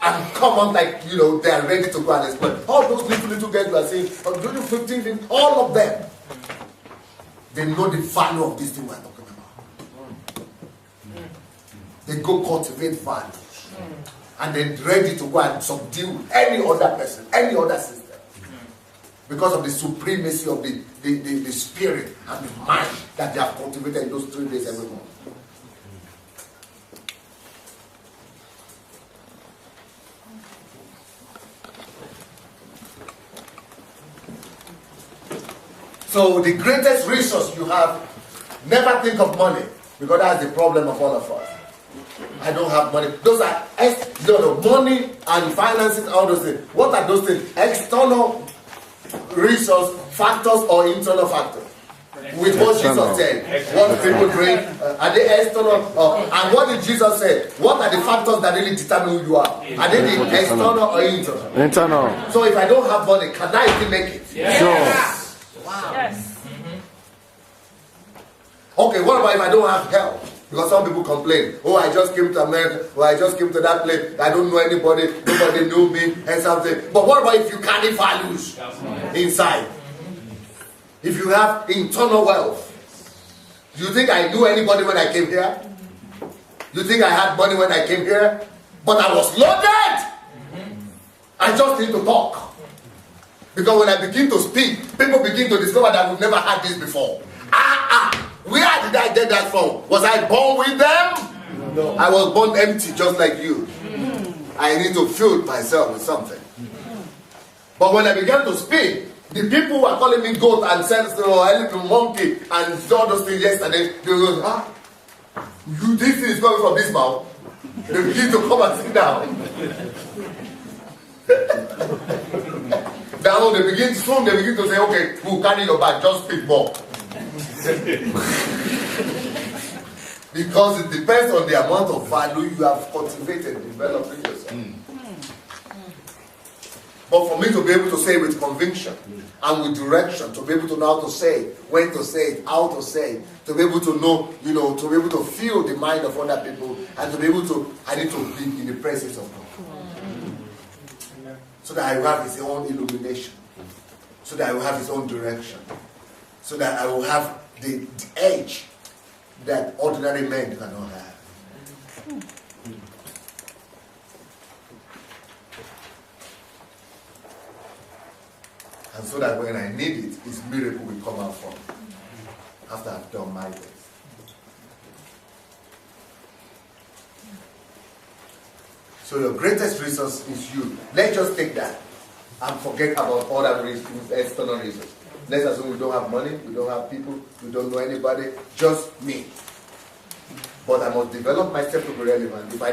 and come on like, they are ready to go and explore. All those little girls you are saying, do you 15 things? All of them, they know the value of this thing we are talking about. They go cultivate values. And then ready to go and subdue any other person, any other system. Because of the supremacy of the spirit and the mind that they have cultivated in those 3 days every month. So the greatest resource you have, never think of money, because that's the problem of all of us. I don't have money. Those are money and finances, all those things. What are those things? External resource factors or internal factors? With what Jesus said, what do people bring? Are they external? And what did Jesus say? What are the factors that really determine who you are? Are they the external or internal? Internal. So if I don't have money, can I still make it? Yes. Sure. Wow. Yes. Okay, what about if I don't have help? Because some people complain, oh, I just came to America, or I just came to that place, I don't know anybody, nobody knew me, and something. But what about if you carry values inside? If you have internal wealth, do you think I knew anybody when I came here? Do you think I had money when I came here? But I was loaded! I just need to talk. Because when I begin to speak, people begin to discover that we've never had this before. Where did I get that from? Was I born with them? No. I was born empty just like you. I need to fill myself with something. But when I began to speak, the people who were calling me goat and said, a little monkey and all those things yesterday, they go, this thing is coming from this mouth. They begin to come and sit down. Now they begin to say, okay, we'll carry your bag, just speak more. Because it depends on the amount of value you have cultivated and developed in yourself. But for me to be able to say with conviction and with direction, to be able to know how to say it, when to say it, how to say it, to be able to know, to be able to feel the mind of other people, and to be able to, I need to be in the presence of God. So that I will have his own illumination. So that I will have his own direction. So that I will have the edge that ordinary men cannot have. And so that when I need it, his miracle will come out from me after I've done my best. So your greatest resource is you. Let's just take that and forget about other reasons, external reasons. Let's assume we don't have money, we don't have people, we don't know anybody, just me. But I must develop myself to be relevant. If I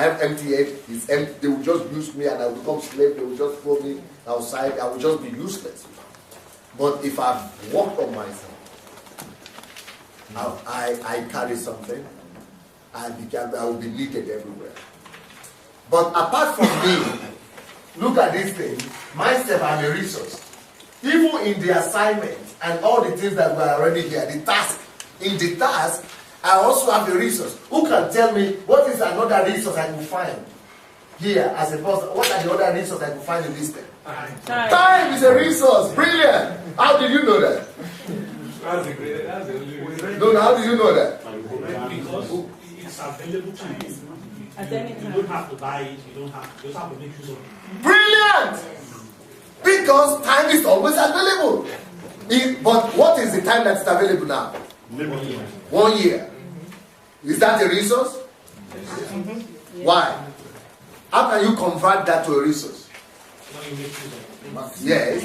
have empty head, it's empty, they will just use me and I will become slave, they will just throw me outside, I will just be useless. But if I've worked on myself, I carry something, I will be needed everywhere. But apart from me, look at this thing, myself, I'm a resource. Even in the assignment and all the things that were already here, the task, in the task, I also have a resource. Who can tell me what is another resource I can find here as a person? What are the other resources I can find in this thing? Time is a resource. Brilliant. How did you know that? That's the only. No, how did you know that? Because it's available to you. You don't have to buy it. You just have to make use of it. Brilliant. Because time is always available. But what is the time that's available now? 1 year. Is that a resource? Why? How can you convert that to a resource? Yes.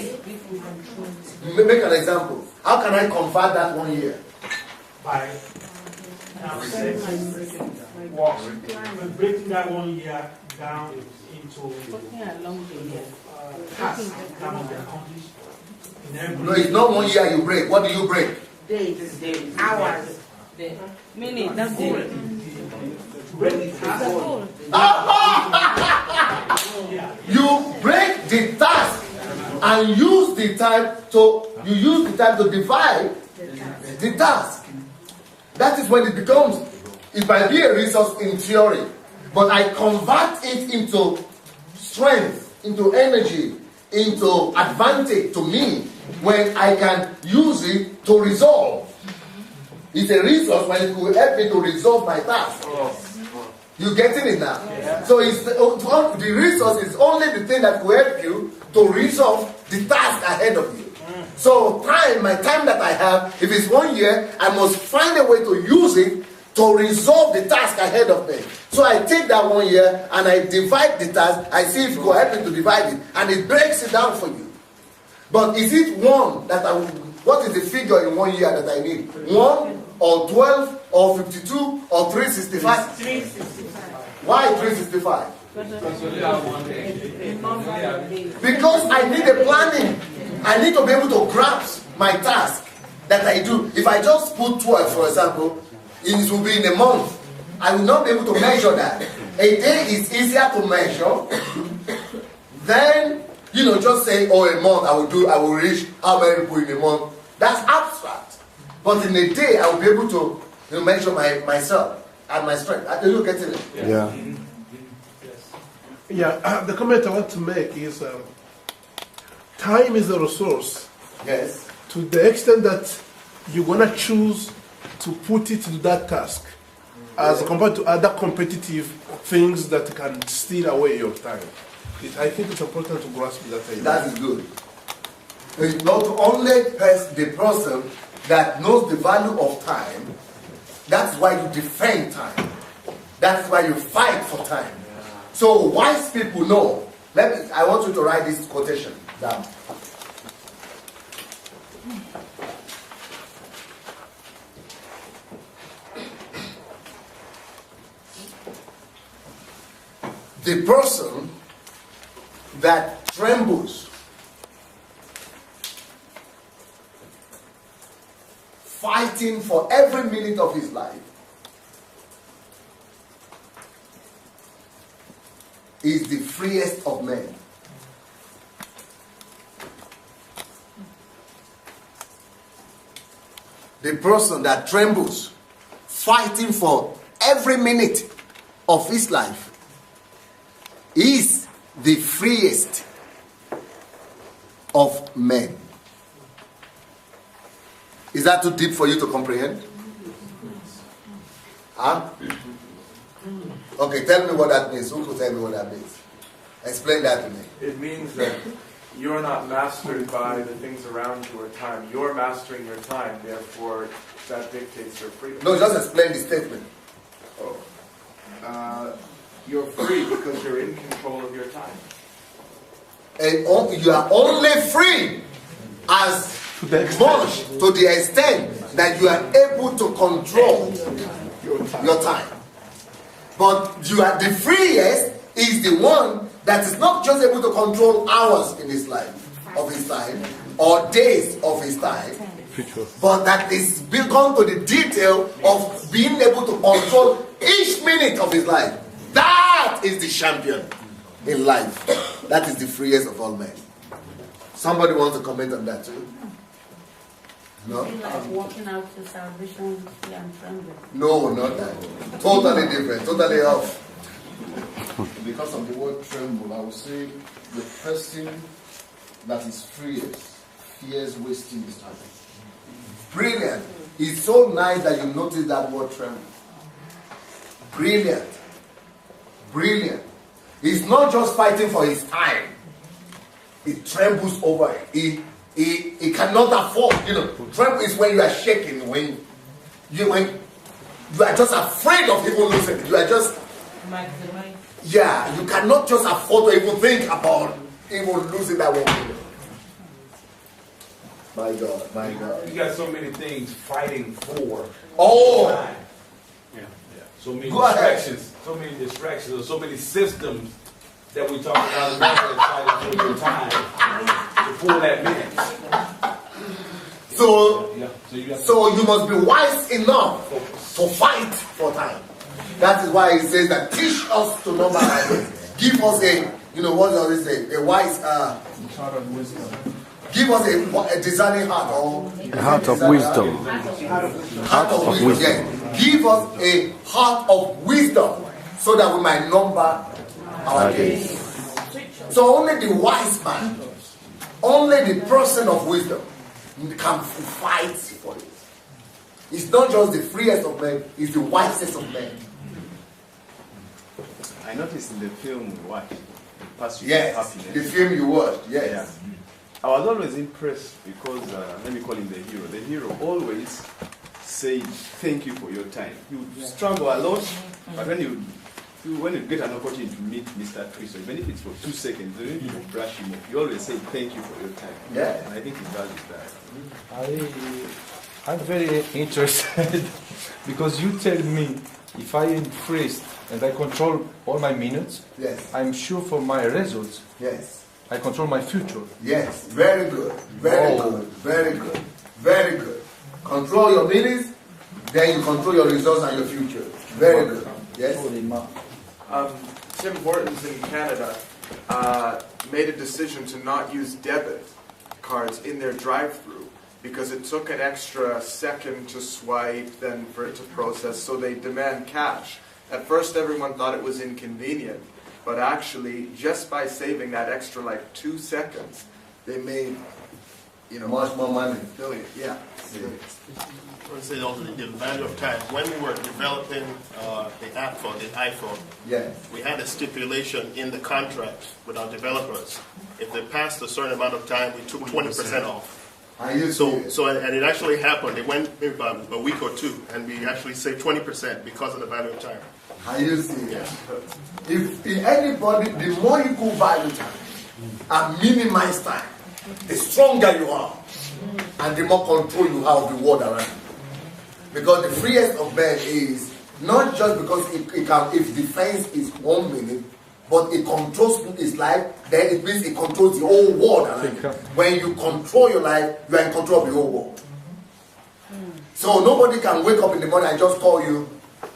Make an example. How can I convert that 1 year? By breaking that 1 year down into tasks that must be accomplished. No, it's not 1 year you break. What do you break? Days, hours, minutes. That's it. You break the task and use the time to divide the task. That is when it might be a resource in theory, but I convert it into strength, into energy, into advantage to me when I can use it to resolve. It's a resource when it will help me to resolve my task. You getting it now? Yeah. So the resource is only the thing that will help you to resolve the task ahead of you. So my time that I have, if it's 1 year, I must find a way to use it to resolve the task ahead of me. So I take that 1 year and I divide the task. I see if it will help me to divide it, and it breaks it down for you. But is it one that what is the figure in 1 year that I need? 1 or 12 or 52 or 365? 365. Why 365? Because I need a planning. I need to be able to grasp my task that I do. If I just put 12, for example, it will be in a month. I will not be able to measure that. A day is easier to measure. Then, just say, oh, a month I will reach how many people in a month. That's abstract. But in a day, I will be able to measure myself and my strength. Are you getting it? Yeah. Yeah, the comment I want to make is time is a resource. Yes. To the extent that you're going to choose to put it to that task as compared to other competitive things that can steal away your time. I think it's important to grasp that idea. That is good. It's not only the person that knows the value of time, that's why you defend time. That's why you fight for time. So wise people know. I want you to write this quotation down. The person that trembles, fighting for every minute of his life, is the freest of men. The person that trembles, fighting for every minute of his life, is the freest of men. Is that too deep for you to comprehend? Huh? Okay, tell me what that means. Who could tell me what that means? Explain that to me. It means that you're not mastered by the things around you or time. You're mastering your time, therefore that dictates your freedom. No, just explain the statement. You're free because you're in control of your time. And you are only free as much to the extent that you are able to control your time. But you are the freest is the one that is not just able to control hours in his life, of his time, or days of his time, but that is gone to the detail of being able to control each minute of his life. That is the champion in life. That is the freest of all men. Somebody wants to comment on that too? No? Like walking out to salvation and trembling. No, not that. Totally different. Totally off. Because of the word tremble, I would say the person that is freest fears wasting his time. Brilliant. It's so nice that you notice that word tremble. Brilliant. Brilliant. He's not just fighting for his time. He trembles over it. He cannot afford, tremble is when you are shaking, when you are just afraid of even losing it. You are just, you cannot just afford to even think about even losing that one. My God, my God. You got so many things fighting for. Oh! Yeah. So many distractions. So many distractions, or so many systems that we talk about in fighting for your time to pull that minute. So you must be wise enough to fight for time. That is why he says that teach us to number our days. Give us what does he say? A wise Heart of wisdom. Give us a discerning heart, or A heart of wisdom. Heart of wisdom. Yes. Give us a heart of wisdom, so that we might number our days. So only the wise man, only the person of wisdom can fight for it. It's not just the freest of men, it's the wisest of men. I noticed in the film we watched, Pursuit Yes, of Happiness. the film you watched, yes. Yeah. I was always impressed because, let me call him the hero. The hero always said, thank you for your time. You struggle a lot, but when you get an opportunity to meet Mr. Cristo, even if it's for 2 seconds, you need to brush him off. You always say, thank you for your time. Yeah. And I think he does that. I'm very interested because you tell me if I am freest and I control all my minutes, Yes. I'm sure for my results, Yes. I control my future. Yes. Very good. Very good. Very good. Very good. Control your minutes, then you control your results and your future. Very good. Yes. Tim Hortons in Canada made a decision to not use debit cards in their drive-through because it took an extra second to swipe, then for it to process, so they demand cash. At first everyone thought it was inconvenient, but actually just by saving that extra 2 seconds, they made Much more money. billion. Yeah. I want to say also the value of time. When we were developing the app for the iPhone, Yes. we had a stipulation in the contract with our developers. If they passed a certain amount of time, we took 20% off. Are you serious? And it actually happened. It went maybe about a week or two, and we actually saved 20% because of the value of time. Are you serious? If anybody, the more you go value time and minimize time, the stronger you are, and the more control you have of the world around you. Because the freest of men is not just because it can, if defense is 1 minute, but it controls his life, then it means it controls the whole world around you. When you control your life, you are in control of the whole world. So nobody can wake up in the morning and just call you,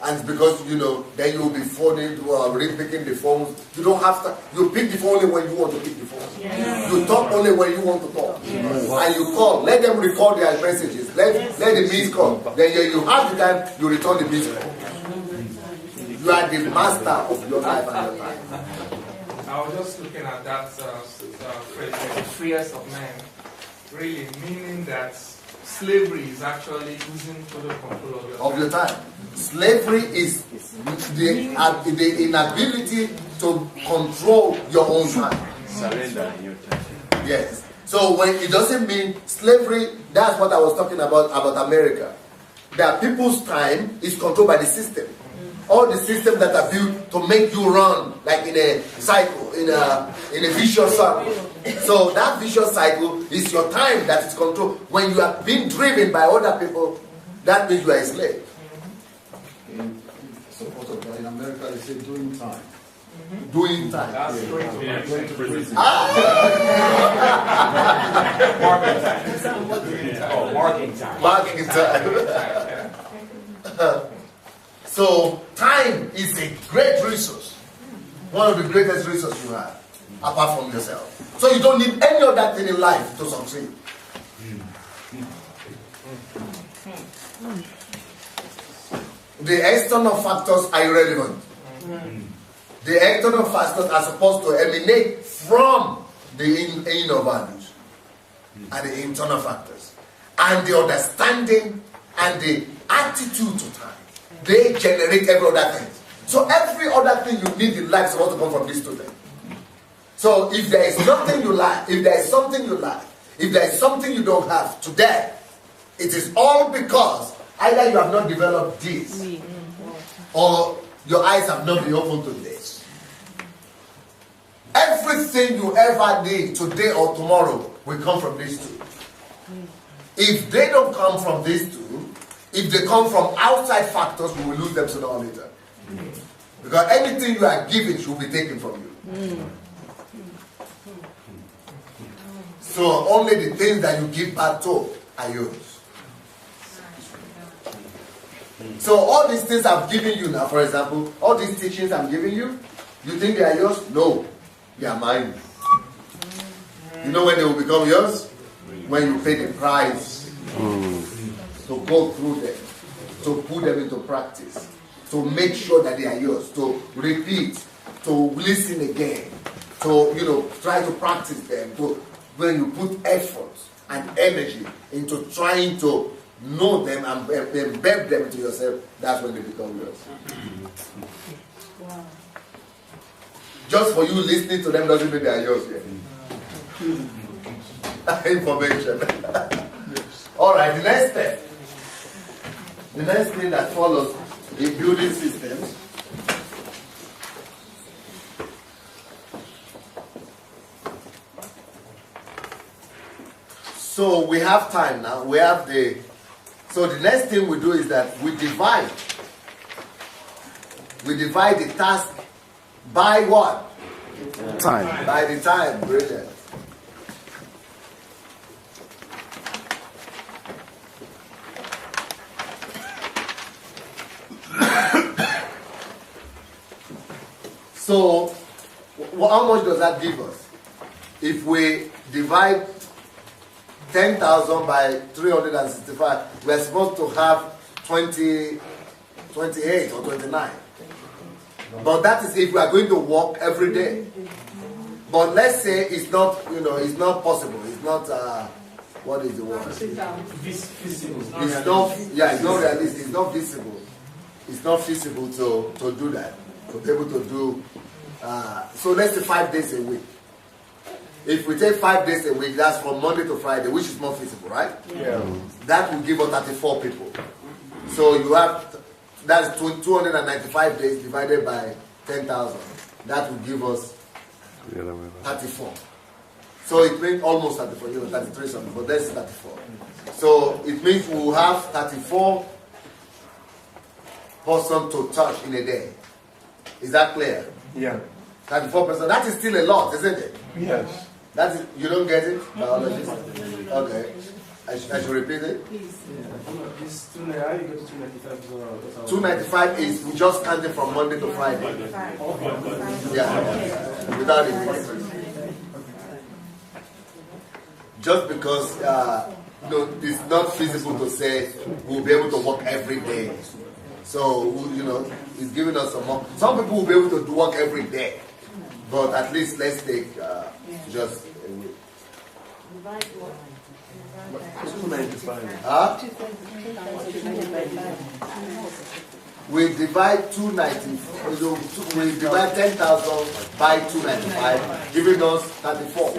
and because then you'll be phoning or picking the phones. You don't have to. You pick the phone only when you want to pick the phone. Yes. You talk only when you want to talk. Yes. And you call. Let them record their messages. Let the missed call. Then you have the time. You return the missed call. You are the master of your life and your time. I was just looking at that phrase, the freest of men, really meaning that slavery is actually losing total control of your time. Slavery is the inability to control your own time. Surrender in your time. Yes. So when it doesn't mean slavery, that's what I was talking about America. That people's time is controlled by the system. All the systems that are built to make you run like in a cycle, in a vicious circle. So that vicious cycle is your time that is controlled. When you are being driven by other people, that means you are a slave. In support of that, in America, they say doing time. Doing time. That's going to be prison. Marking time. Marking time. So time is a great resource. One of the greatest resources you have, apart from yourself. So you don't need any other thing in life to succeed. The external factors are irrelevant. The external factors are supposed to emanate from the inner values and the internal factors. And the understanding and the attitude to time. They generate every other thing. So every other thing you need in life is supposed to come from these two things. So if there is nothing you like, if there is something you like, if there is something you don't have today, it is all because either you have not developed this or your eyes have not been opened to this. Everything you ever need today or tomorrow will come from these two. If they don't come from these two, if they come from outside factors, we will lose them sooner or later. Because anything you are given should be taken from you. So only the things that you give back to are yours. So all these things I'm giving you now, for example, all these teachings I'm giving you, you think they are yours? No, they are mine. You know when they will become yours? When you pay the price to go through them, to put them into practice, to make sure that they are yours, to repeat, to listen again, to, try to practice them, when you put effort and energy into trying to know them and embed them into yourself, that's when they become yours. Wow. Just for you listening to them doesn't mean they are yours yet. Information. All right, the next step. The next thing that follows in building systems so we have time now. So the next thing we do is that we divide the task by what? Time. By the time. Brilliant. So, how much does that give us? If we divide 10,000 by 365, we're supposed to have 28 or 29. But that is if we are going to work every day. But let's say it's not, it's not possible. It's not, what is the word? Visible. It's not, it's not realistic. It's not visible. It's not feasible to do that. To be able to do, so let's say 5 days a week. If we take 5 days a week, that's from Monday to Friday, which is more feasible, right? Yeah. That will give us 34 people. So you have, that's 295 days divided by 10,000. That will give us 34. So it means almost 34, 33 something, but that's 34. So it means we will have 34 persons to touch in a day. Is that clear? Yeah. 34%. That is still a lot, isn't it? Yes. That is, you don't get it, biologist? Okay. I should repeat it? Please. 295 is we just counted from Monday to Friday. Yeah. Without it. Just because it's not feasible to say we'll be able to work every day. So, it's giving us some more. Some people will be able to work every day. But at least let's take just a week. 295. Huh? We divide 290. We divide 10,000 by 295, giving us 34.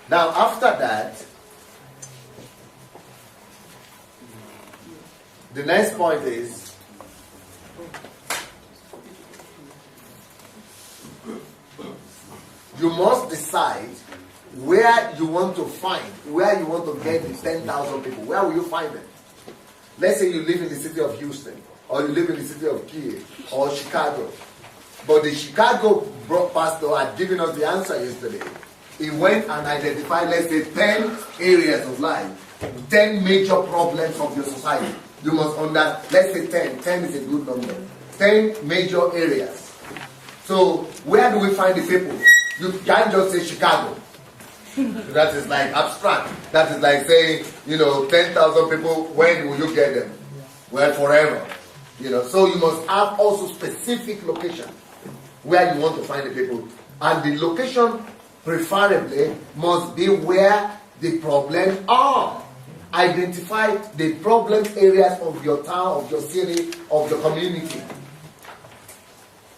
Now after that, the next point is you must decide where you want to find, where you want to get the 10,000 people. Where will you find them? Let's say you live in the city of Houston, or you live in the city of Kiev, or Chicago. But the Chicago pastor had given us the answer yesterday. He went and identified, let's say, 10 areas of life, 10 major problems of your society. You must understand, let's say 10. 10 is a good number. 10 major areas. So, where do we find the people? You can't just say Chicago. That is like abstract. That is like saying, 10,000 people, when will you get them? Well, forever. So you must have also specific location where you want to find the people. And the location preferably must be where the problems are. Identify the problem areas of your town, of your city, of your community.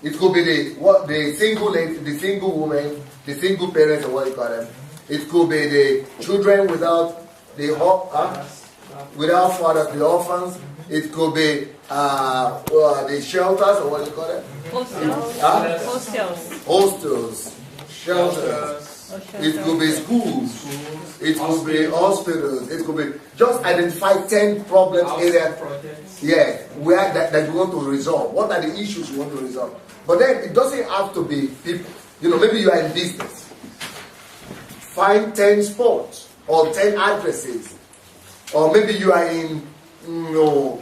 It could be the single lady, the single woman, the single parents, or what you call them. It could be the children without fathers, the orphans. It could be the shelters, or what you call them? Hostels, shelters. It could be schools. It could be hospitals. It could be just identify 10 problem areas. Yeah, where that you want to resolve. What are the issues you want to resolve? But then it doesn't have to be people. Maybe you are in business. Find 10 spots or 10 addresses. Or maybe you are in,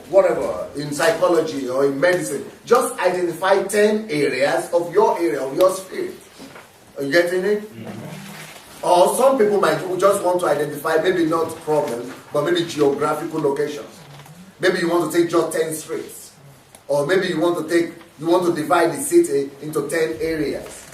whatever, in psychology or in medicine. Just identify 10 areas of your area, of your spirit. Are you getting it? Mm-hmm. Or some people might just want to identify maybe not problems, but maybe geographical locations. Maybe you want to take just 10 streets. Or maybe you want to divide the city into 10 areas.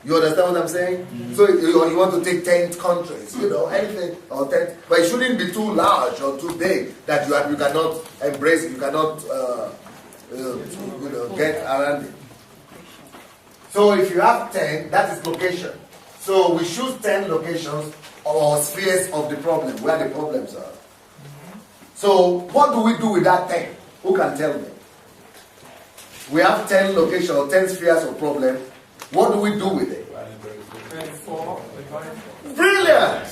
You understand what I'm saying? So you want to take 10 countries, anything, or 10, but it shouldn't be too large or too big that you cannot embrace it, you cannot get around it. So if you have 10, that is location. So we choose 10 locations or spheres of the problem, where the problems are. So what do we do with that 10? Who can tell me? We have 10 locations or 10 spheres of problem. What do we do with it? 34. Brilliant!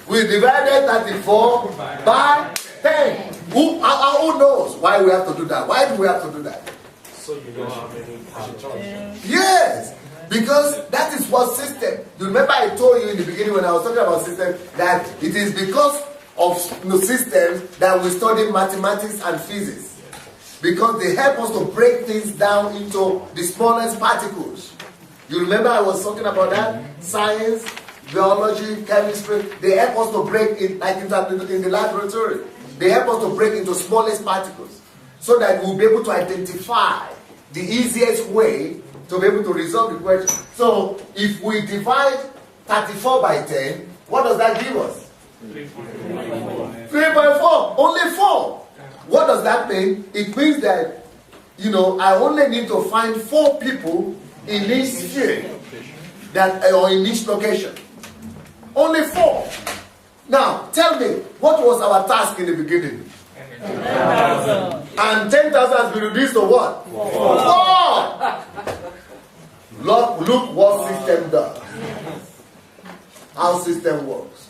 We divided 34 by 10. Who knows why we have to do that? Why do we have to do that? So you know how many choices. Yes! Because that is what system. You remember I told you in the beginning when I was talking about system that it is because of systems that we study mathematics and physics. Because they help us to break things down into the smallest particles. You remember I was talking about that? Science, biology, chemistry, they help us to break it like in the laboratory. They help us to break into smallest particles so that we'll be able to identify the easiest way to be able to resolve the question. So if we divide 34 by 10, what does that give us? 3.4. Only 4. What does that mean? It means that, I only need to find 4 people in each sphere or in each location. Only 4. Now, tell me, what was our task in the beginning? 10,000. And 10,000 has been reduced to what? 4. Look what system does. How system works.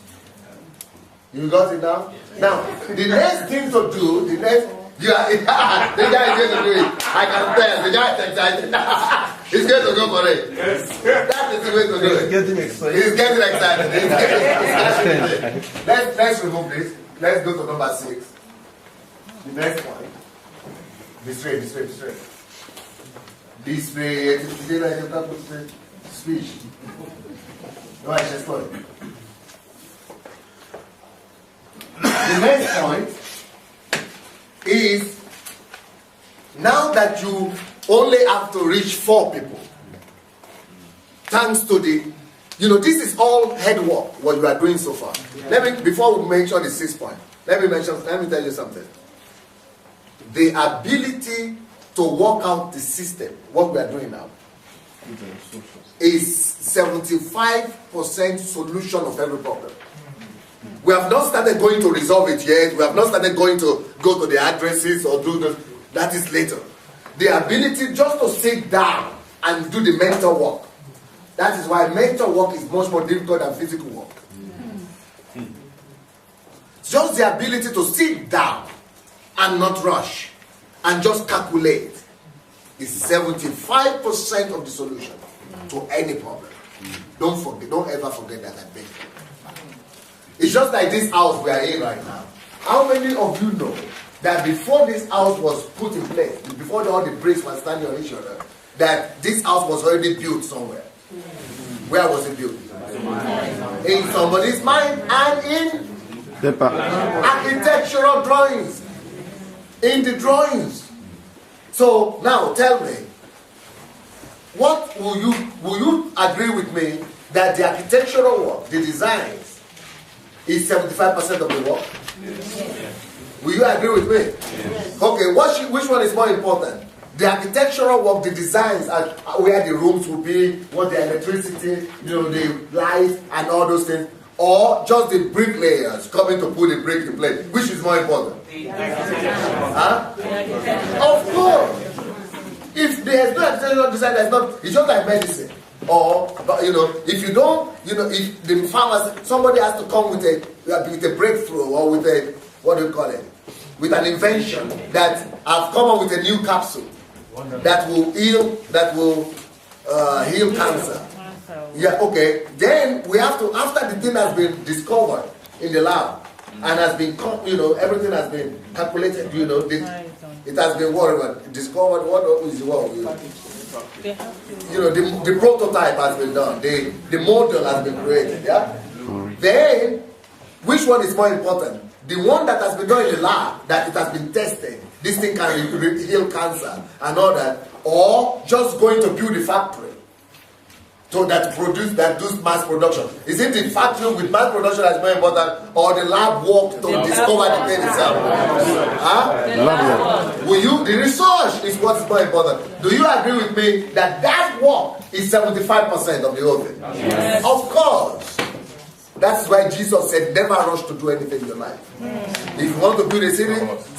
You got it now? Now, the next thing to do, the guy is going to do it. I can tell. The guy is excited. He's going to go for it. Yes. That is the way to do it. He's getting excited. He's getting excited. Let's remove this. Let's go to number 6. The next one. Be straight. Speech. No, I just got it. The next point is now that you only have to reach 4 people, thanks to this is all head work, what you are doing so far. Before we mention the 6th point, let me tell you something. The ability to work out the system, what we are doing now, is 75% solution of every problem. We have not started going to resolve it yet. We have not started going to go to the addresses or do the, that is later. The ability just to sit down and do the mental work. That is why mental work is much more difficult than physical work. Just the ability to sit down and not rush and just calculate is 75% of the solution to any problem. Don't ever forget that, I beg you. It's just like this house we are in right now. How many of you know that before this house was put in place, before all the bricks were standing on each other, that this house was already built somewhere? Where was it built? In somebody's mind and in architectural drawings. In the drawings. So now tell me, what will you agree with me that the architectural work, the designs, is 75% of the work? Yes. Will you agree with me? Yes. Okay, which one is more important? The architectural work, the designs, where the rooms will be, what the electricity, the lights and all those things, or just the bricklayers coming to put the brick in place? Which is more important? The huh? Of course. If there is no architectural design, there's not. It's just like medicine. Or if you don't, if the pharmacy, somebody has to come with a breakthrough or with a, what do you call it? With an invention that I've come up with a new capsule that will heal cancer. Yeah, okay. Then we have to, after the thing has been discovered in the lab and has been, everything has been calculated, it has been discovered, what is the word? The prototype has been done, the model has been created, yeah? Then, which one is more important? the one that has been done in the lab, that it has been tested, this thing can heal cancer and all that, or just going to build a factory so that does mass production? Is it the factory with mass production that's more important, or the lab work to discover the thing itself? The research is what's more important. Do you agree with me that work is 75% of the whole thing? Yes. Of course. That's why Jesus said, never rush to do anything in your life. If you want to build a city,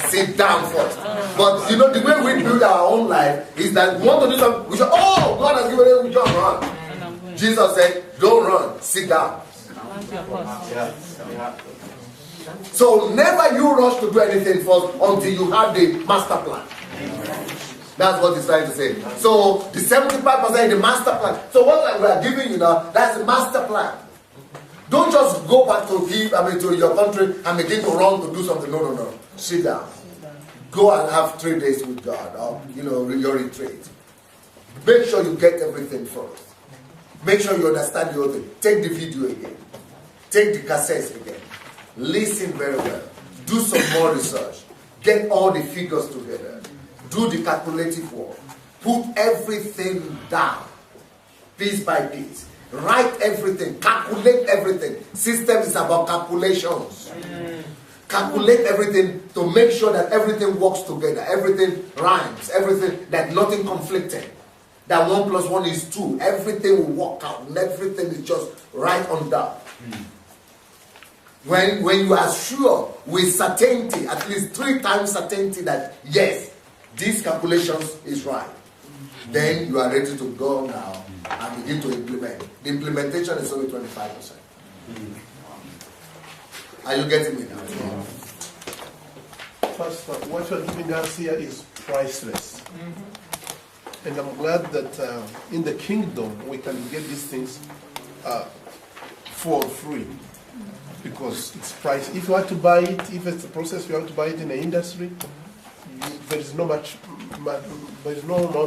sit down first. But you know, the way we build our own life is that we want to do something, we say, oh, God has given us a job, run. Jesus said, don't run, sit down. So never you rush to do anything first until you have the master plan. That's what he's trying to say. So the 75% is the master plan. So what we are giving you now, that's the master plan. Don't just go back to to your country and begin to run to do something. No. Sit down. Go and have 3 days with God, or your retreat. Make sure you get everything first. Make sure you understand the whole thing. Take the video again. Take the cassettes again. Listen very well. Do some more research. Get all the figures together. Do the calculative work. Put everything down, piece by piece. Write everything. Calculate everything. System is about calculations. Calculate everything to make sure that everything works together. Everything rhymes. Everything, that nothing conflicted. That 1 + 1 is 2. Everything will work out. And everything is just right on that. When you are sure with certainty, at least 3 times certainty that yes, these calculations is right, then you are ready to go now and begin to implement. The implementation is only 25%. Are you getting me now? Pastor, what you're giving us here is priceless. And I'm glad that in the kingdom we can get these things for free. Because it's price. If you want to buy it, if it's a process, you want to buy it in the industry, there is no amount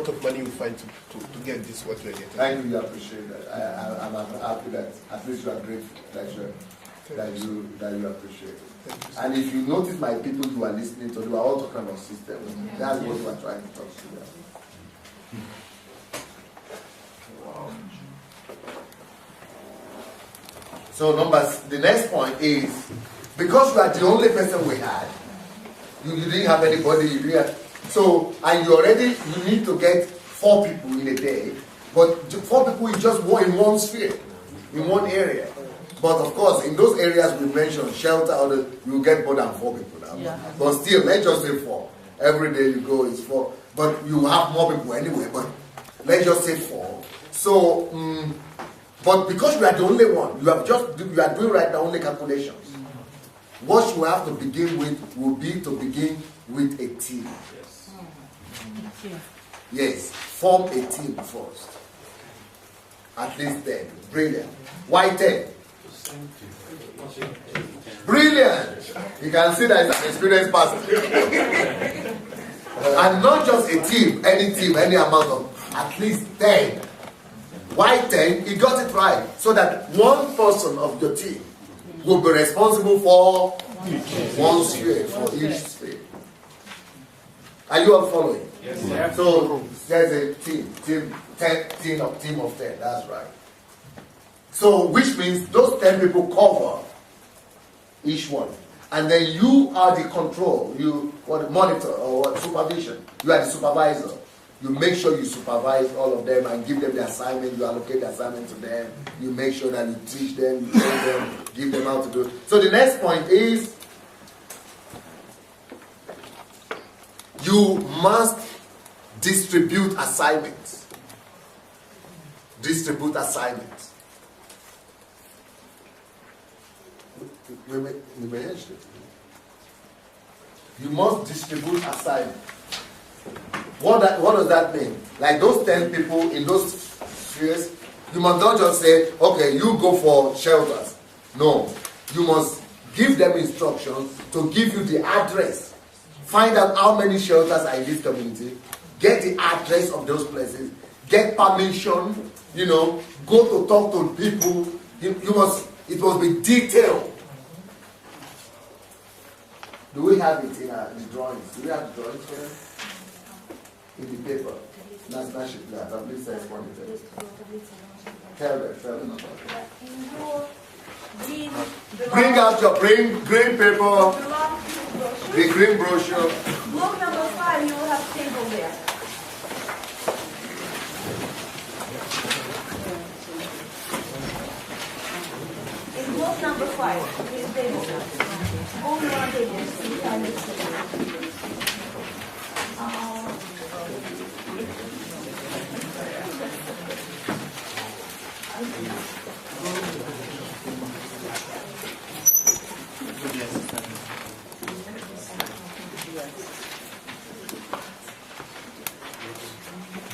of money you find to get this, what you're getting. I really appreciate that. I'm happy that at least you are grateful that you appreciate it. And if you notice my people who are listening to, they are all talking about systems. That's what we are trying to talk to them. So the next point is, because you are the only person we had, you didn't have anybody, and you need to get 4 people in a day, but 4 people is just in one sphere, in one area. But of course, in those areas we mentioned, shelter, you get more than 4 people now. Yeah. But still, let's just say 4. Every day you go is 4. But you have more people anyway, but let's just say 4. So, but because you are the only one, you are doing right now only calculations. What you have to begin with will be to begin with a team. Yes, form a team first. At least 10. Brilliant. Why 10? Brilliant. You can see that it's an experienced person. And not just a team, any amount of, at least 10. Why 10? He got it right. So that one person of your team will be responsible for one sphere, for each sphere. Are you all following? Yes. So there's a team of 10. That's right. So which means those 10 people cover each one. And then you are the control, monitor or supervision. You are the supervisor. You make sure you supervise all of them and give them the assignment. You allocate the assignment to them. You make sure that you teach them, you train them, give them how to do it. So the next point is, you must distribute assignments. Distribute assignments. You must distribute assignments. What does that mean? Like those 10 people in those spheres, you must not just say, okay, you go for shelters. No. You must give them instructions to give you the address. Find out how many shelters are in this community. Get the address of those places. Get permission. Go to talk to people. It must be detailed. Do we have it in the drawings? Do we have the drawings here? In the paper. National ship lab. Please say one of them. Tell them about it. Bring out your green paper, the green brochure. Book number 5, you will have table there. In book number 5, is table. Only one table.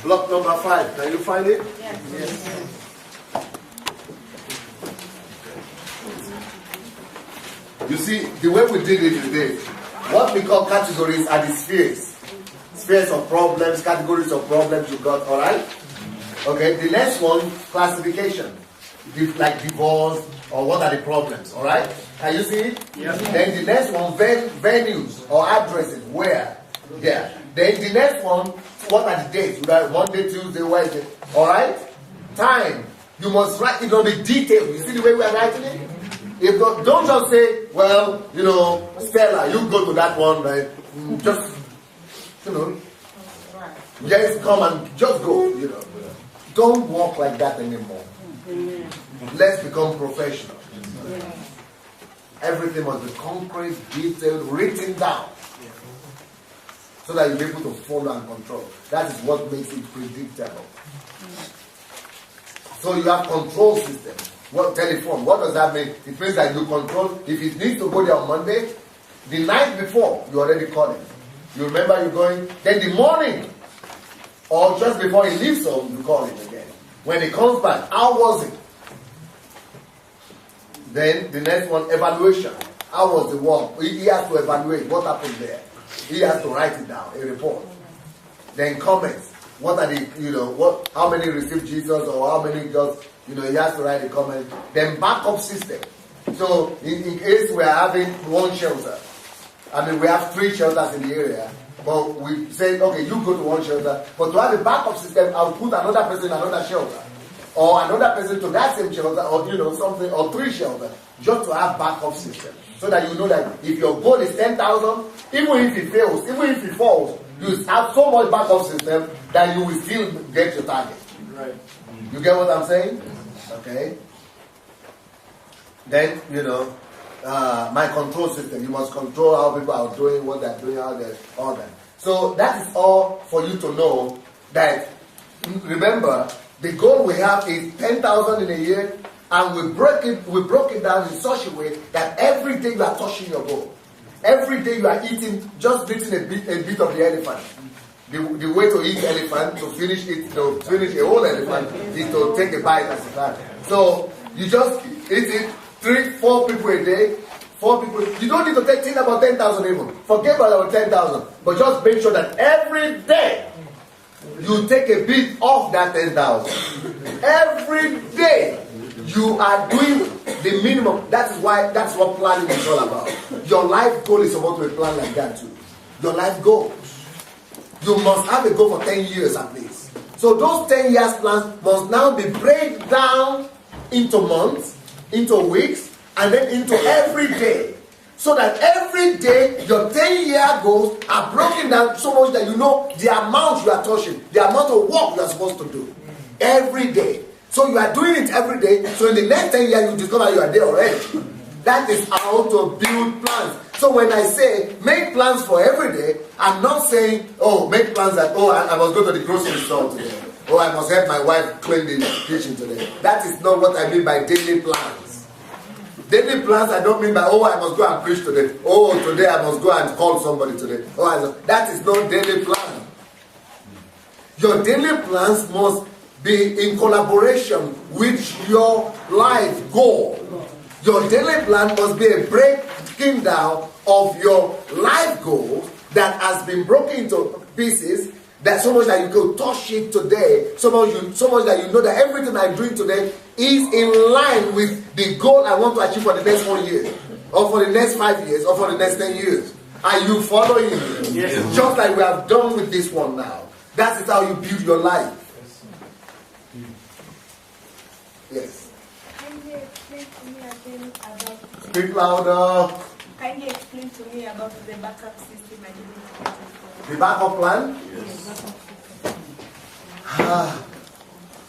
Block number 5. Can you find it? Yes. You see, the way we did it is this. What we call categories are the spheres. Spheres of problems, categories of problems you got, alright? Okay, the next one, classification. Like divorce, or what are the problems, alright? Can you see it? Yes. Then the next one, venues or addresses, where? Yeah. Then the next one, what are the dates? You got Monday, Tuesday, Wednesday, alright? Time. You must write it on the detail. You see the way we are writing it? If not, don't just say, well, you know, Stella, you go to that one, right? Just, you know, just come and just go, you know. Don't walk like that anymore. Let's become professional. Everything must be concrete, detailed, written down. So that you'll be able to follow and control. That is what makes it predictable. So you have control system. What telephone? What does that mean? It means that you control. If it needs to go there on Monday, the night before you already call it. You remember you're going. Then the morning, or just before he leaves home, you call it again. When he comes back, how was it? Then the next one, evaluation. How was the work? He has to evaluate what happened there. He has to write it down, a report. Then comments. What are the, you know, what? How many received Jesus, or how many just, you know, he has to write a comment. Then backup system. So in case we are having one shelter, I mean we have 3 shelters in the area, but we say, okay, you go to one shelter, but to have a backup system, I'll put another person in another shelter, or another person to that same shelter, or you know something, or 3 shelters, just to have backup system, so that you know that if your goal is 10,000, even if it fails, even if it falls, you have so much backup system that you will still get your target. Right. You get what I'm saying? Okay. Then, you know, my control system. You must control how people are doing, what they're doing, how they're, all that. So that is all for you to know that, remember, the goal we have is 10,000 in a year, and we broke it down in such a way that every day you are touching your goal. Every day you are eating, just eating a bit of the elephant. The way to eat elephant, to finish it, to finish a whole elephant, is to take a bite as a time. So you just eat it 3-4 people a day. 4 people. You don't need to think about 10,000 even. Forget about 10,000. But just make sure that every day you take a bit off that 10,000. Every day you are doing the minimum. That's what planning is all about. Your life goal is supposed to be planned like that too. Your life goals. You must have a goal for 10 years at least. So those 10 years plans must now be break down into months, into weeks, and then into every day. So that every day your 10-year goals are broken down so much that you know the amount you are touching, the amount of work you are supposed to do. Every day. So you are doing it every day. So in the next 10 years you discover you are there already. That is how to build plans. So when I say make plans for every day, I'm not saying, oh, make plans that, oh, I must go to the grocery store today. Oh, I must help my wife clean the kitchen today. That is not what I mean by daily plans. Daily plans I don't mean by, oh, I must go and preach today. Oh, today I must go and call somebody today. Oh, that is not daily plan. Your daily plans must be in collaboration with your life goal. Your daily plan must be a breaking down of your life goals that has been broken into pieces, that so much that you could touch it today, so much that you know that everything I'm doing today is in line with the goal I want to achieve for the next 1 year, or for the next 5 years, or for the next 10 years. Are you following me? Yes. Just like we have done with this one now. That is how you build your life. Yes. Can you explain to me again about Speak louder. Can you explain to me about the backup system I didn't get it for? The backup plan?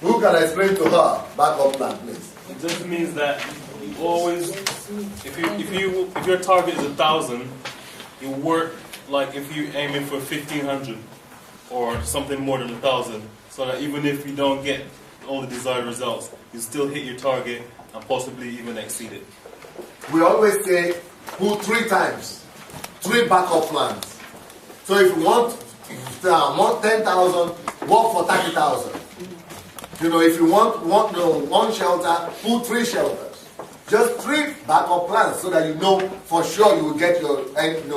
Who can explain to her backup plan, please? It just means that you always, if your target is 1,000, you work like if you're aiming for 1,500 or something more than 1,000, so that even if you don't get all the desired results, you still hit your target and possibly even exceed it. We always say, put 3 times, 3 backup plans. So if you want 10,000, work for 30,000. You know, if you want one shelter, put 3 shelters. Just 3 backup plans so that you know for sure you will get your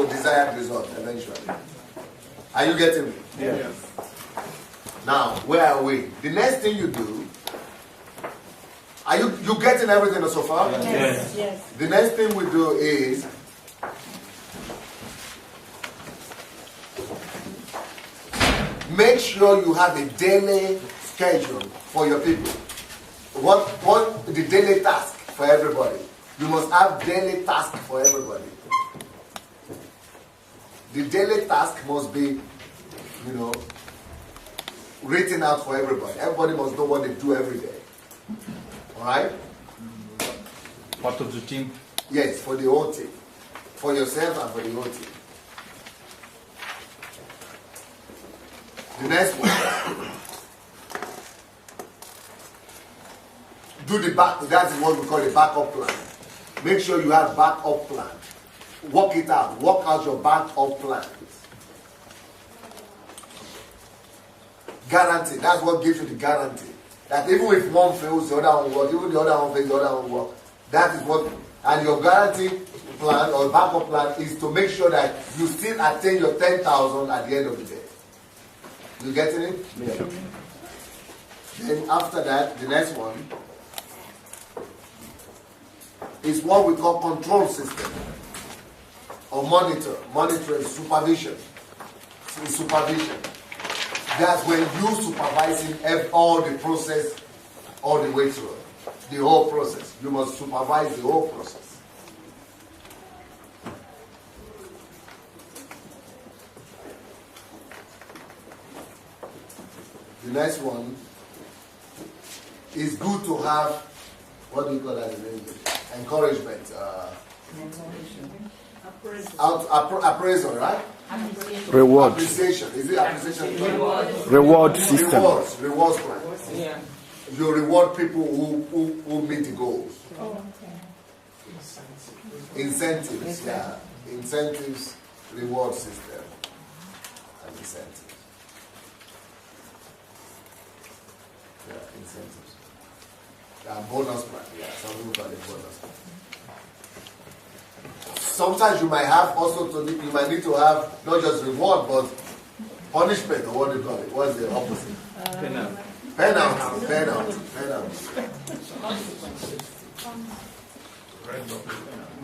desired result eventually. Are you getting me? Yes. Now, where are we? The next thing you do, are you getting everything so far? Yes. Yes. The next thing we do is make sure you have a daily schedule for your people. What the daily task for everybody? You must have daily task for everybody. The daily task must be, written out for everybody. Everybody must know what they do every day. All right? Part of the team? Yes, for the whole team. For yourself and for the whole team. The next one. That is what we call a backup plan. Make sure you have backup plan. Work it out. Work out your backup plan. Guarantee. That's what gives you the guarantee. That even if one fails, the other one will work. Even the other one fails, the other one will work. That is what. And your guarantee plan or backup plan is to make sure that you still attain your 10,000 at the end of the day. You getting it? Yeah. Then after that, the next one is what we call control system or monitoring, supervision. It's supervision. That's when you supervising all the process all the way through. The whole process. You must supervise the whole process. The next one is good to have, what do you call that in English? Encouragement. Appraisal, right? Reward. Appreciation. Is it appreciation? Reward system. Rewards plan. Yeah. You reward people who meet the goals. Oh, okay. Incentives, yeah. Incentives, reward system, and incentives. Yeah, incentives. Bonus plan, yeah. Some people call it bonus plan. Sometimes you might have you might need to have not just reward but punishment, or what do you call it? What's the opposite? Penalty. Penalty.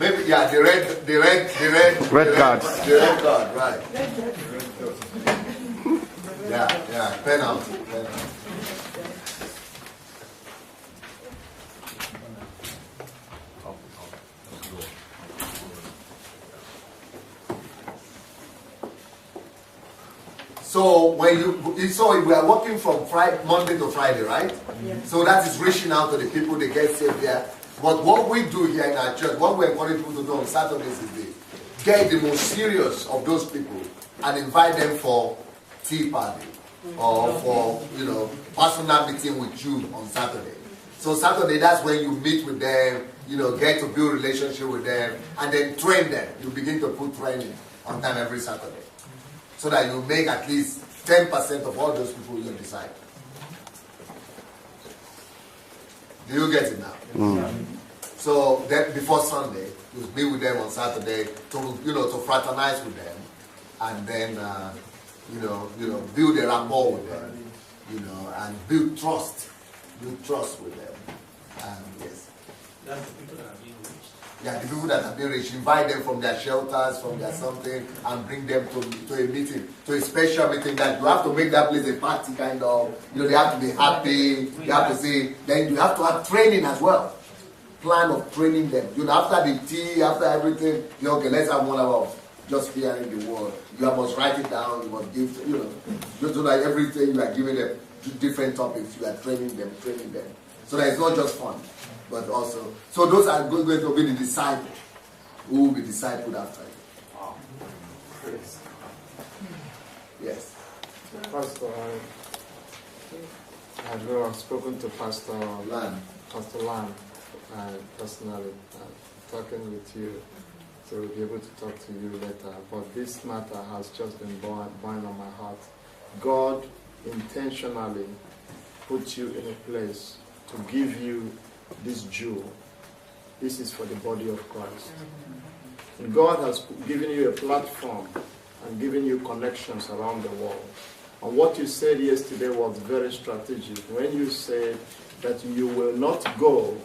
Maybe the red card. The red card, right? Yeah, penalty. So we are working from Monday to Friday, right? Yeah. So that is reaching out to the people that get saved there. But what we do here in our church, what we encourage people to do on Saturdays is get the most serious of those people and invite them for tea party or for personal meeting with you on Saturday. So Saturday, that's when you meet with them, get to build relationship with them, and then train them. You begin to put training on time every Saturday. So that you make at least 10% of all those people you decide. Do you get it now? So then before Sunday, you meet with them on Saturday to fraternize with them, and then build a rapport with them, and build trust with them. And yes. That's the people that are being reached. Yeah, the people that have been rich, invite them from their shelters, from their something, and bring them to a meeting, to a special meeting that you have to make that place a party kind of, they have to be happy, you have to say, then you have to have training as well. Plan of training them. After the tea, after everything, okay, let's have 1 hour of just hearing the word. You must write it down, you must give, just so like everything you are giving them different topics, you are training them. So that it's not just fun, but also, so those are going to be the disciples who will be discipled after you. Wow. Praise. Yes. Pastor, I've spoken to Pastor Lam personally, talking with you, so we'll be able to talk to you later. But this matter has just been born on my heart. God intentionally put you in a place to give you this jewel. This is for the body of Christ. And God has given you a platform and given you connections around the world. And what you said yesterday was very strategic. When you said that you will not go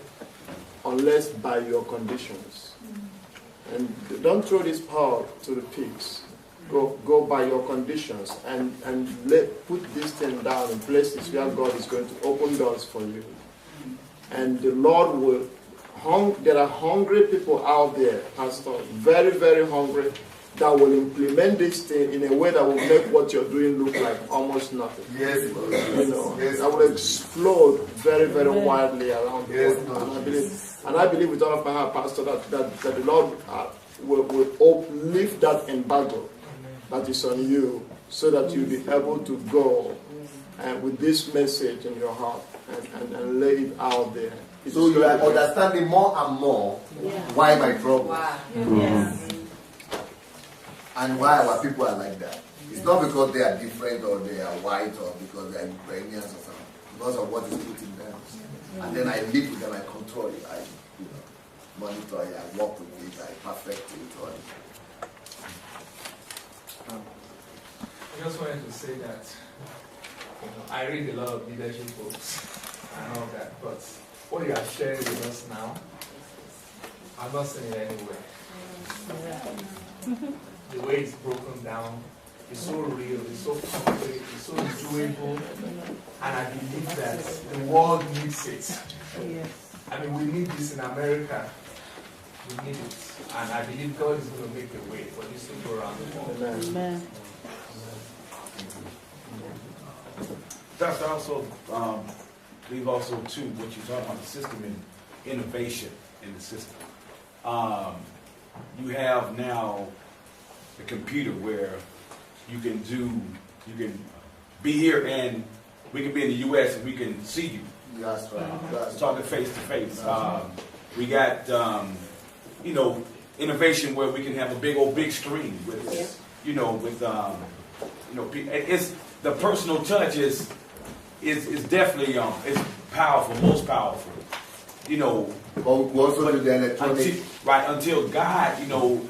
unless by your conditions. And don't throw this power to the pigs. Go by your conditions and put this thing down in places where God is going to open doors for you. And the Lord will, there are hungry people out there, Pastor, very, very hungry, that will implement this thing in a way that will make what you're doing look like almost nothing. Yes, Lord. That will explode very, very widely around the world. And I believe with all of my heart, Pastor, that the Lord will lift that embargo that is on you, so that you'll be able to go with this message in your heart and lay it out there. So you are understanding more and more why my trouble. Wow. And why our people are like that. It's not because they are different or they are white or because they are Ukrainians or something. Because of what is put in them. And then I live with them, I control it, I monitor it, I work with it, I perfect it. I just wanted to say that I read a lot of leadership books and all that, but what you are sharing with us now, I'm not seeing it anywhere. The way it's broken down is so real, it's so concrete, it's so doable, and I believe that the world needs it. I mean, we need this in America. We need it. And I believe God is going to make a way for this to go around the world. Amen. Doctor, also believe also too what you're talking about, the system and innovation in the system. You have now a computer where you can be here and we can be in the U.S. and we can see you. That's right. Talking face to face. We got innovation where we can have a big screen with it's the personal touch is definitely it's powerful, most powerful. Also the electronic. Until God,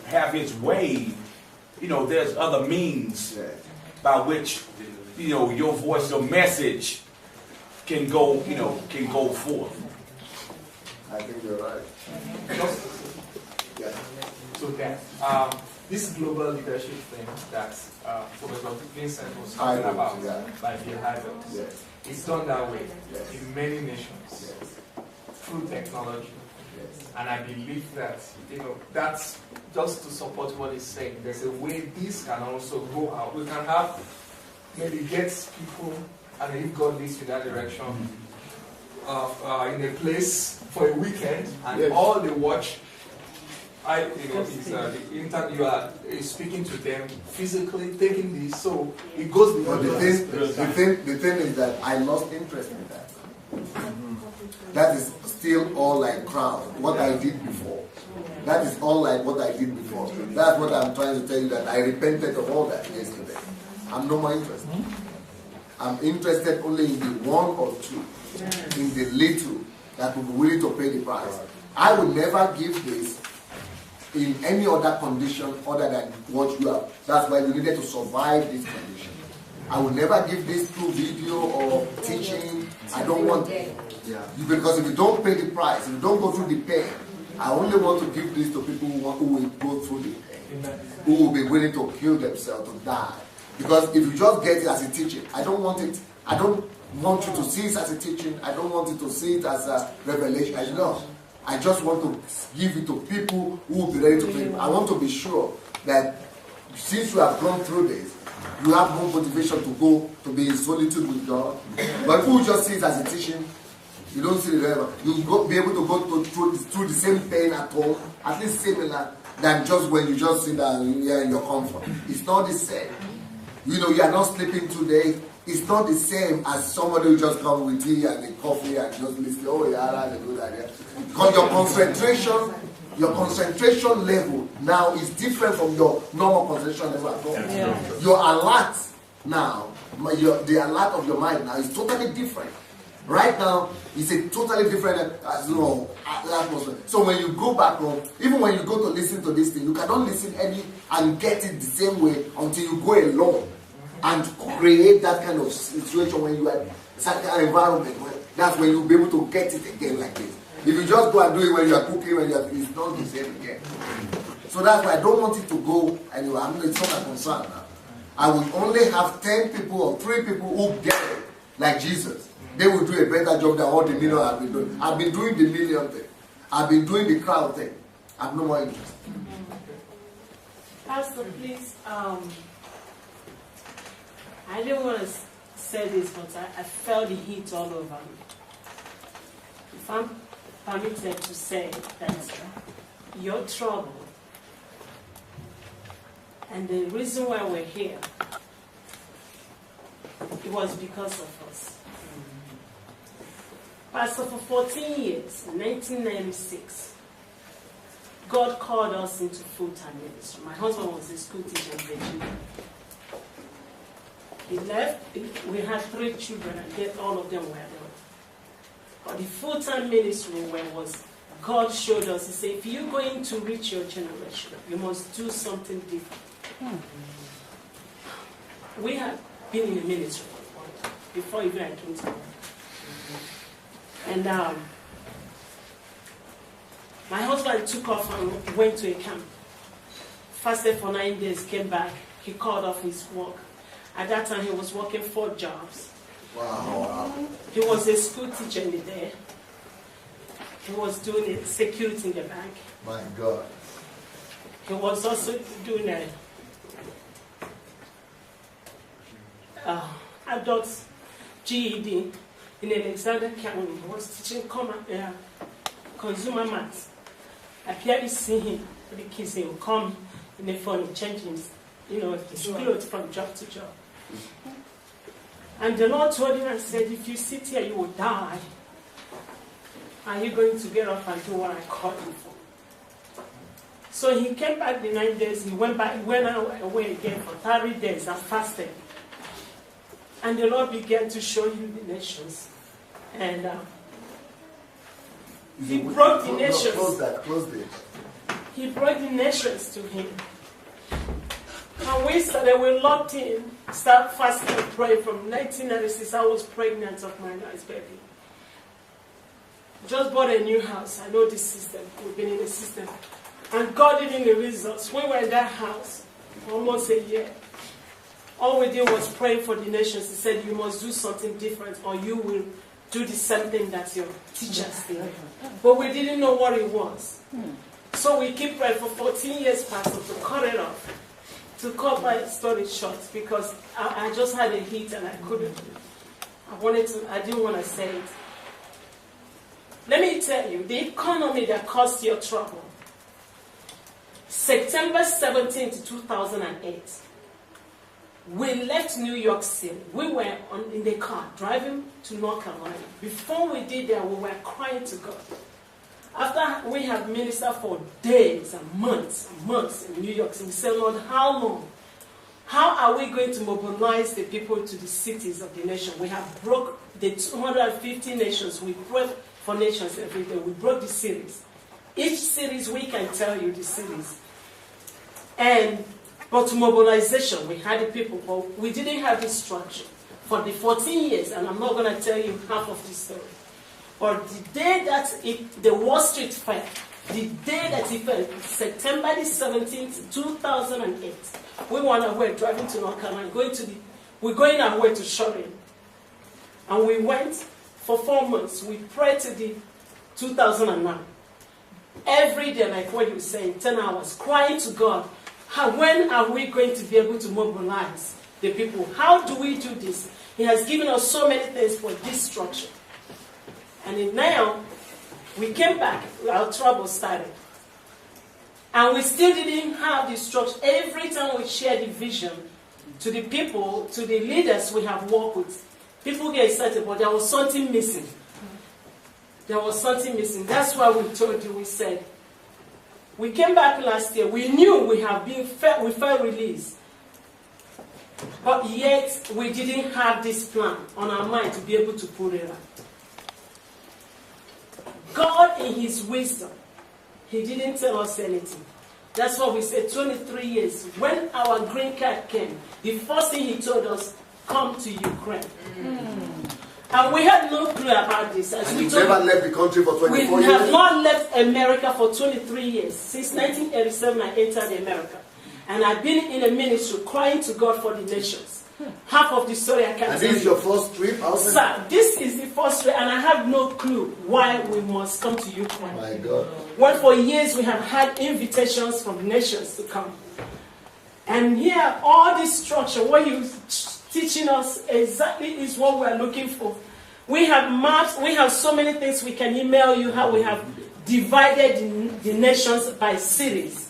have His way. There's other means by which your voice, your message can go forth. I think you're right. So that this global leadership thing that Professor Vincent was talking about, like Bill Hybels, it's done that way in many nations through technology. And I believe that, that's just to support what he's saying. There's a way this can also go out. We can have, maybe get people, and if God leads you that direction, in a place for a weekend, and all they watch, you are speaking to them physically, taking this, so it goes beyond the thing is that I lost interest in that. That is still all like crowd, what I did before. That is all like what I did before. That's what I'm trying to tell you, that I repented of all that yesterday. I'm no more interested. I'm interested only in the one or two, in the little that will be willing to pay the price. I will never give this in any other condition other than what you have. That's why you needed to survive this condition. I will never give this through video or teaching. I don't want it. Because if you don't pay the price, if you don't go through the pain, I only want to give this to people who will go through the pain, who will be willing to kill themselves, to die. Because if you just get it as a teaching, I don't want it. I don't want you to see it as a teaching. I don't want you to see it as a revelation. I just want to give it to people who will be ready to pay. I want to be sure that since you have gone through this, you have more motivation to go to be in solitude with God. But if you just see it as a teaching, you don't see the level. You will be able to go through the same pain at home, at least similar, than just when you just sit down in your comfort. It's not the same. You are not sleeping today. It's not the same as somebody who just come with tea and a coffee and just listen. Oh yeah, that's a good idea. Because your concentration level now is different from your normal concentration level at home. Yeah. Your alert now, the alert of your mind now is totally different. Right now, it's a totally different atmosphere. So when you go back home, even when you go to listen to this thing, you cannot listen and get it the same way until you go alone and create that kind of situation when you are in certain environment. That's when you'll be able to get it again like this. If you just go and do it when you are cooking, it's not the same again. So that's why I don't want it to go anywhere. It's not my concern now. I will only have 10 people or 3 people who get it, like Jesus. They will do a better job than all the million I've been doing. I've been doing the million thing. I've been doing the crowd thing. I'm no more interested. Pastor, please, I didn't want to say this, but I felt the heat all over me. If I'm permitted to say that your trouble and the reason why we're here, it was because of us. Pastor, for 14 years, in 1996, God called us into full-time ministry. My husband was a school teacher in Virginia. He left, we had 3 children, and all of them were adults. But the full-time ministry was, God showed us, He said, if you're going to reach your generation, you must do something different. We had been in the ministry before even I came to God. And my husband took off and went to a camp. Fasted for 9 days, came back. He called off his work. At that time, he was working 4 jobs. Wow. He was a school teacher in the day. He was doing security in the bank. My God. He was also doing adult GED in Alexander County. He was teaching consumer maths. I barely see him. The kids, they will come in the phone, changing his clothes from job to job. And the Lord told him and said, if you sit here, you will die. Are you going to get up and do what I called you for? So he came back the 9 days. He went away again for 30 days and fasted. And the Lord began to show him the nations. And he brought the nations. Close that. He brought the nations to him. And we locked in, started fasting and praying from 1996. I was pregnant of my last baby. Just bought a new house. I know this system. We've been in the system. And God didn't release us. We were in that house for almost a year. All we did was pray for the nations. He said, you must do something different or you will do the same thing that your teachers did. But we didn't know what it was. So we keep praying for 14 years, Pastor, to cut it off. To cut my story short, because I just had a hit and I couldn't. I didn't want to say it. Let me tell you, the economy that caused your trouble. September 17th, 2008. We left New York City. We were in the car driving to North Carolina. Before we did that, we were crying to God. After we have ministered for days and months in New York City, we said, Lord, how long? How are we going to mobilize the people to the cities of the nation? We have broke the 250 nations. We pray for nations every day. We broke the cities. Each cities, we can tell you the cities. But to mobilization, we had the people, but we didn't have this structure for the 14 years, and I'm not going to tell you half of the story. But the day that the Wall Street fell, The day that he fell, September the 17th, 2008, we were on our way driving to North Carolina, we're going our way to Shoring. And we went for 4 months. We prayed to the 2009. Every day, like what you were saying, 10 hours, crying to God. When are we going to be able to mobilize the people? How do we do this? He has given us so many things for this structure. And now, we came back, our trouble started. And we still didn't have the structure. Every time we share the vision to the people, to the leaders we have worked with, people get excited, but there was something missing. There was something missing. That's why we told you, we said, we came back last year, we knew we felt released. But yet, we didn't have this plan on our mind to be able to put it out. God, in His wisdom, He didn't tell us anything. That's why we said 23 years. When our green card came, the first thing He told us, come to Ukraine. And we had no clue about this. As we never left the country for 24 years? We have not left America for 23 years. Since 1987, I entered America. And I've been in a ministry crying to God for the nations. Half of the story I can't tell you. And this is your first trip? Sir, this is the first trip, and I have no clue why we must come to Ukraine. My God. When for years we have had invitations from nations to come. And here, all this structure, what you're teaching us exactly is what we're looking for. We have maps, we have so many things we can email you, how we have divided the nations by cities.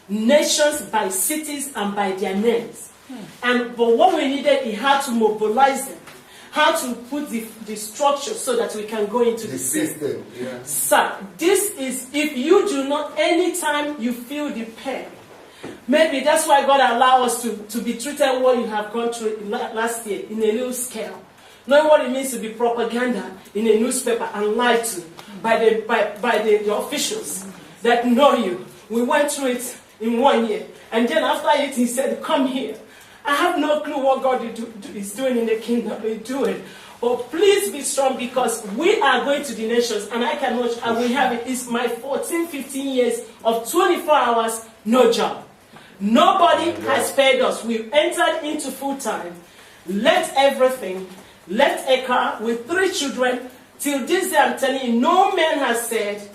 Nations by cities and by their names. But what we needed is how to mobilize them, how to put the structure so that we can go into the system. Yeah. Sir, this is, if you do not, anytime you feel the pain, maybe that's why God allowed us to be treated what you have gone through last year in a little scale. Knowing what it means to be propaganda in a newspaper and lied to by the officials that know you. We went through it in 1 year. And then after it, He said, come here. I have no clue what God is doing in the kingdom. We do it. But please be strong, because we are going to the nations, and I can watch, and we have it. It's my 14, 15 years of 24 hours, no job. Nobody has paid us. We've entered into full time, left everything, left a car with 3 children. Till this day, I'm telling you, no man has said,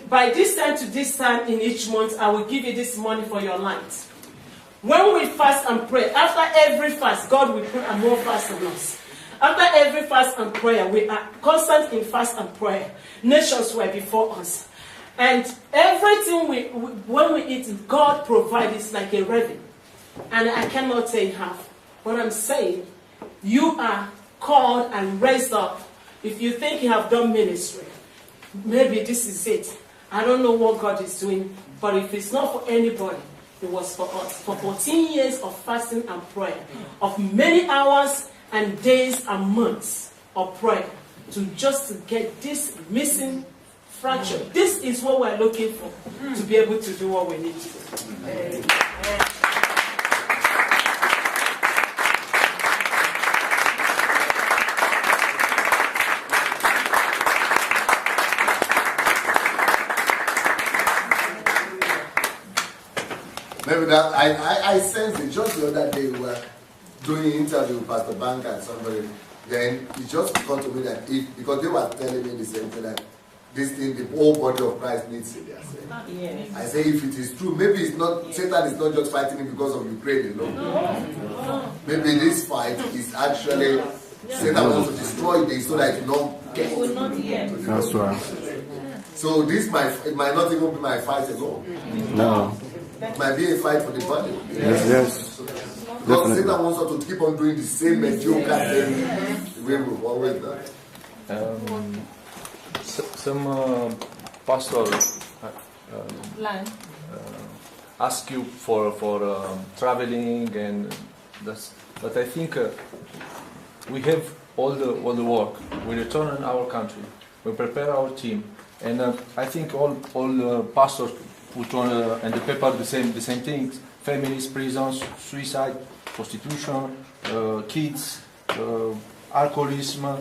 by this time to this time in each month, I will give you this money for your light. When we fast and pray, after every fast, God will put a more fast on us. After every fast and prayer, we are constant in fast and prayer. Nations were before us. And everything when we eat, God provides like a revenue. And I cannot say half. What I'm saying, you are called and raised up. If you think you have done ministry, maybe this is it. I don't know what God is doing, but if it's not for anybody, it was for us. For 14 years of fasting and prayer, of many hours and days and months of prayer, to get this missing fracture. This is what we're looking for, to be able to do what we need to do. Maybe that I sense it. Just the other day we were doing an interview with Pastor Banker and somebody. Then it just occurred to me that because they were telling me the same thing, that this thing, the whole body of Christ needs it. Yes. I say, if it is true, maybe it's not. Satan is not just fighting it because of Ukraine, No. Maybe this fight is actually Satan wants to destroy this so that it will not get. That's right. So this it might not even be my fight alone. No. It might be a fight for the body. Yes. Because Satan wants us to keep on doing the same mediocre thing the way we've always done. Some pastors ask you for traveling, and but I think we have all the work. We return in our country. We prepare our team, and I think all pastors put on in the paper the same things: families, prisons, suicide, prostitution, kids, alcoholism.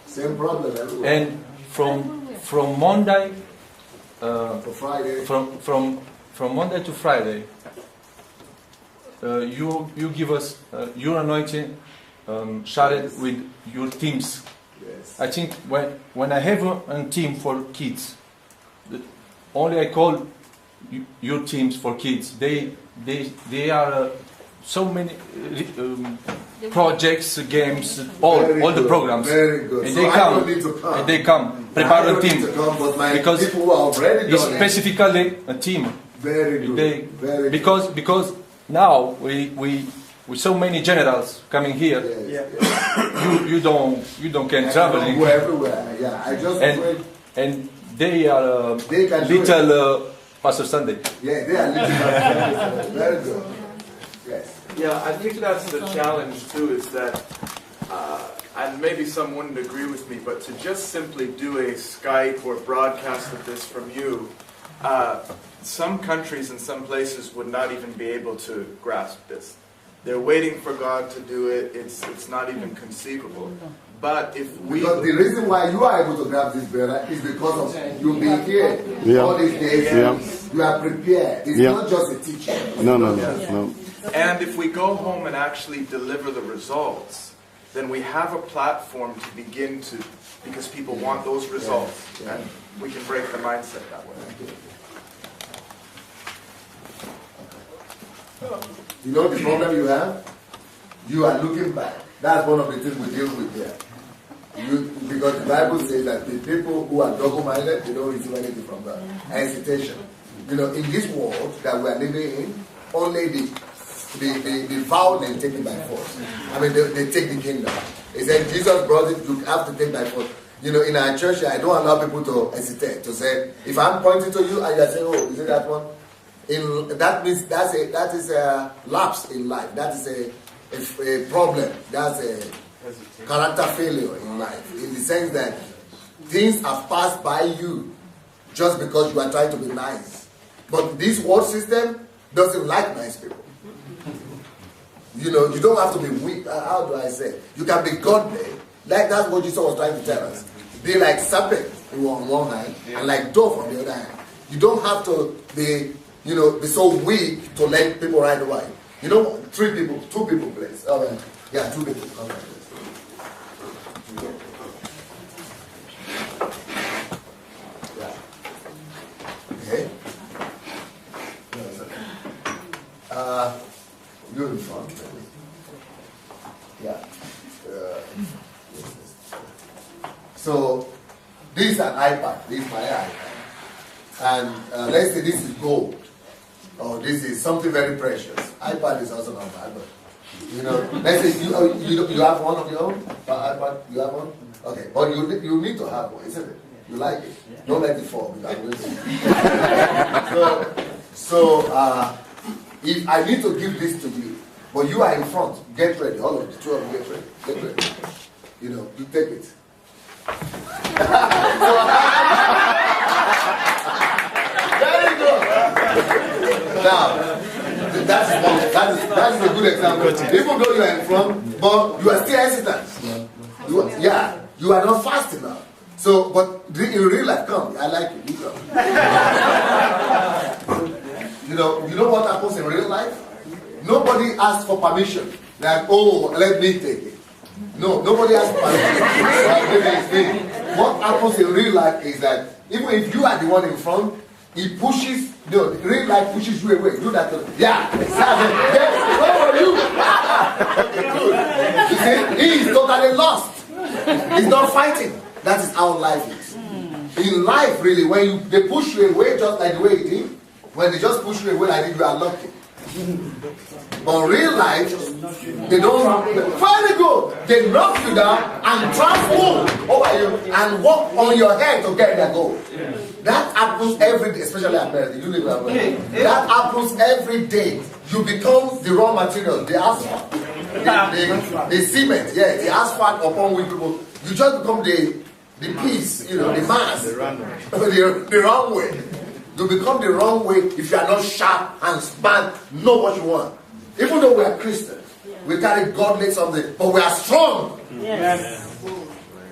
Same problem everywhere. And from Monday to Friday. From Monday to Friday, you give us your anointing, shared with your teams. Yes. I think when I have a team for kids, only I call your teams for kids. They are so many projects, games, all the programs. Very good. And So they I come. don't need to come. And they come. Prepare a team. But my Because people who are already it's done it. specifically a team. Very good. Very Because now we so many generals coming here. Yes. You don't can traveling. Go everywhere. Yeah, I just and they are they can do little Pastor Sunday. Yeah, they are little Pastor Sunday. Very good. Yes. Yeah, I think that's the challenge too, is that, and maybe some wouldn't agree with me, but to just simply do a Skype or broadcast of this from you, some countries and some places would not even be able to grasp this. They're waiting for God to do it. It's not even conceivable. But if we... Because the reason why you are able to grab this, brother, is because of you being here. All these days, you are prepared. It's not just a teaching. No. And if we go home and actually deliver the results, then we have a platform to begin to, because people want those results, and we can break the mindset that way. You know the problem you have? You are looking back. That's one of the things we deal with here. Because the Bible says that the people who are double-minded, they don't receive anything from God. Hesitation. You know, in this world that we are living in, only the violent take it by force. I mean, they take the kingdom. He said, Jesus brought it, you have to take by force. You know, in our church, I don't allow people to hesitate, to say, if I'm pointing to you and you say, oh, is it that one? That means that is a lapse in life. That is a problem. That's a character failure in life. In the sense that things have passed by you just because you are trying to be nice. But this world system doesn't like nice people. You know, you don't have to be weak. How do I say? You can be godly. Like that's what Jesus was trying to tell us. Be like serpent on one hand and like dove on the other hand. You don't have to be, you know, be so weak to let people ride away. You know, 2 people, please. Oh, yeah, 2 people. Okay. Yeah. Okay. You're in front. Yeah. So, this is an iPad. This is my iPad. And let's say this is gold. Or this is something very precious. iPad is also not bad, but you know, let's say you have one of your own iPad. You have one, okay. But you need to have one, isn't it? You like it. Don't let it fall. So if I need to give this to you, but you are in front, get ready. All of the 2 of you get ready. Get ready. You know, you take it. Very good. Now, that is a good example. Even though you are in front, but you are still hesitant. You are not fast enough. So, but in real life, come. I like it. You come. You know what happens in real life? Nobody asks for permission. Like, oh, let me take it. No, nobody asks for permission. What happens in real life is that even if you are the one in front, he pushes. No, real life pushes you away. Do that. Yeah, exactly. Where were you? Okay, good. You see, he is totally lost. He's not fighting. That is how life is. In life, really, when they push you away, just like the way he did, when they just push you away like this, you are lucky. But in real life, they don't. Very good. They knock you down and transform over you and walk on your head to get their goal. That happens every day, especially in America. You live in America. That happens every day. You become the raw material, the asphalt, the cement, the asphalt upon which people. You just become the piece, you know, the mass, the wrong way. You become the wrong way if you are not sharp and smart, know what you want. Even though we are Christians, we carry godly something, but we are strong. Yes.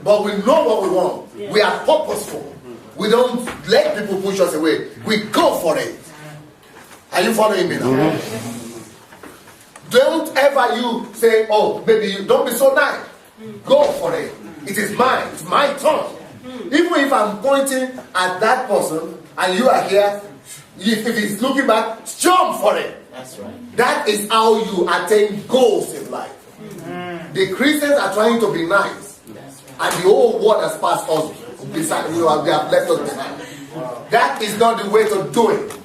But we know what we want. Yes. We are purposeful. We don't let people push us away. We go for it. Are you following me now? Don't ever you say, oh, maybe you don't be so nice. Go for it. It is mine. It's my turn. Even if I'm pointing at that person and you are here, if he's looking back, jump for it. That's right. That is how you attain goals in life. The Christians are trying to be nice, and the whole world has passed us beside. They have left us behind. That is not the way to do it.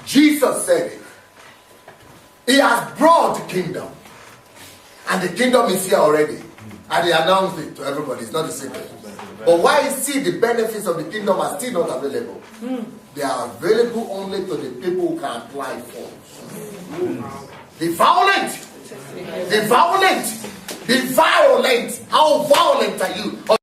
Jesus said it. He has brought the kingdom. And the kingdom is here already. And he announced it to everybody. It's not a secret. But why you see the benefits of the kingdom are still not available? They are available only to the people who can apply for. The violent. The violent. The violent. How violent are you?